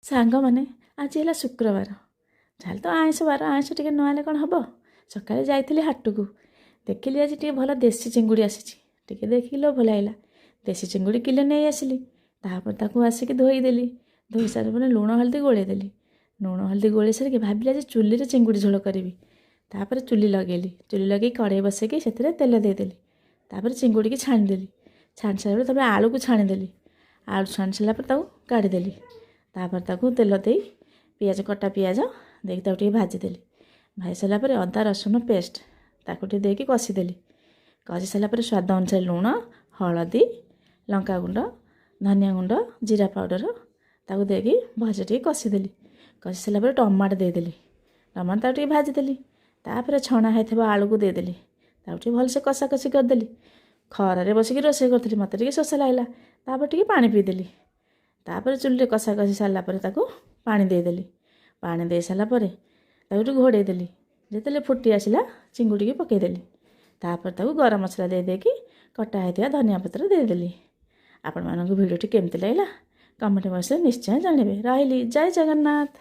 ସାଙ୍ଗମାନେ ଆଜି ହେଲା ଶୁକ୍ରବାର, ଯାହେଲେ ତ ଆଇଁଷ ବାର, ଆଇଁଷ ଟିକେ ନହେଲେ କ'ଣ ହେବ। ସକାଳେ ଯାଇଥିଲି ହାଟକୁ, ଦେଖିଲି ଆଜି ଟିକେ ଭଲ ଦେଶୀ ଚିଙ୍ଗୁଡ଼ି ଆସିଛି, ଟିକେ ଦେଖିକି ଲୋଭ ଲାଗିଲା। ଦେଶୀ ଚିଙ୍ଗୁଡ଼ି କିଲେ ନେଇ ଆସିଲି। ତାପରେ ତାକୁ ଆସିକି ଧୋଇଦେଲି। ଧୋଇ ସାରିଲା ପରେ ଲୁଣ ହଳଦୀ ଗୋଳେଇଦେଲି। ଲୁଣ ହଳଦୀ ଗୋଳେଇ ସାରିକି ଭାବିଲି ଆଜି ଚୁଲିରେ ଚିଙ୍ଗୁଡ଼ି ଝୋଳ କରିବି। ତାପରେ ଚୁଲି ଲଗେଇଲି, ଚୁଲି ଲଗେଇ କଡ଼େଇ ବସେଇକି ସେଥିରେ ତେଲ ଦେଇଦେଲି। ତାପରେ ଚିଙ୍ଗୁଡ଼ିକି ଛାଣିଦେଲି। ଛାଣି ସାରିଲା ପରେ ତାପରେ ଆଳୁକୁ ଛାଣିଦେଲି। ଆଳୁ ଛାଣି ସାରିଲା ପରେ ତାକୁ କାଢ଼ିଦେଲି। ତାପରେ ତାକୁ ତେଲ ଦେଇ ପିଆଜ, କଟା ପିଆଜ ଦେଇକି ତାକୁ ଟିକେ ଭାଜିଦେଲି। ଭାଜି ସାରିଲା ପରେ ଅଦା ରସୁଣ ପେଷ୍ଟ ତାକୁ ଟିକେ ଦେଇକି କଷିଦେଲି। କଷି ସାରିଲା ପରେ ସ୍ୱାଦ ଅନୁସାରେ ଲୁଣ, ହଳଦୀ, ଲଙ୍କାଗୁଣ୍ଡ, ଧନିଆ ଗୁଣ୍ଡ, ଜିରା ପାଉଡ଼ର ତାକୁ ଦେଇକି ଭଲସେ ଟିକେ କଷିଦେଲି। କଷି ସାରିଲା ପରେ ଟମାଟୋ ଦେଇଦେଲି। ଟମାଟୋ ତାକୁ ଟିକେ ଭାଜିଦେଲି। ତାପରେ ଛଣା ହେଇଥିବା ଆଳୁକୁ ଦେଇଦେଲି। ତାକୁ ଟିକେ ଭଲସେ କଷାକଷି କରିଦେଲି। ଖରାରେ ବସିକି ରୋଷେଇ କରିଥିଲି, ମୋତେ ଟିକେ ଶୋଷ ଲାଗିଲା। ତାପରେ ଟିକେ ପାଣି ପିଇଦେଲି। ତାପରେ ଚୁଲିରେ କଷାକଷି ସାରିଲା ପରେ ତାକୁ ପାଣି ଦେଇଦେଲି। ପାଣି ଦେଇ ସାରିଲା ପରେ ତାକୁ ଟିକେ ଘୋଡ଼େଇ ଦେଲି। ଯେତେବେଳେ ଫୁଟି ଆସିଲା ଚିଙ୍ଗୁଡ଼ିକି ପକାଇଦେଲି। ତାପରେ ତାକୁ ଗରମ ମସଲା ଦେଇକି କଟା ହେଇଥିବା ଧନିଆ ପତ୍ର ଦେଇଦେଲି। ଆପଣମାନଙ୍କୁ ଭିଡ଼ିଓଟି କେମିତି ଲାଗିଲା କମେଣ୍ଟ ବକ୍ସରେ ନିଶ୍ଚୟ ଜଣାଇବେ। ରହିଲି, ଜୟ ଜଗନ୍ନାଥ।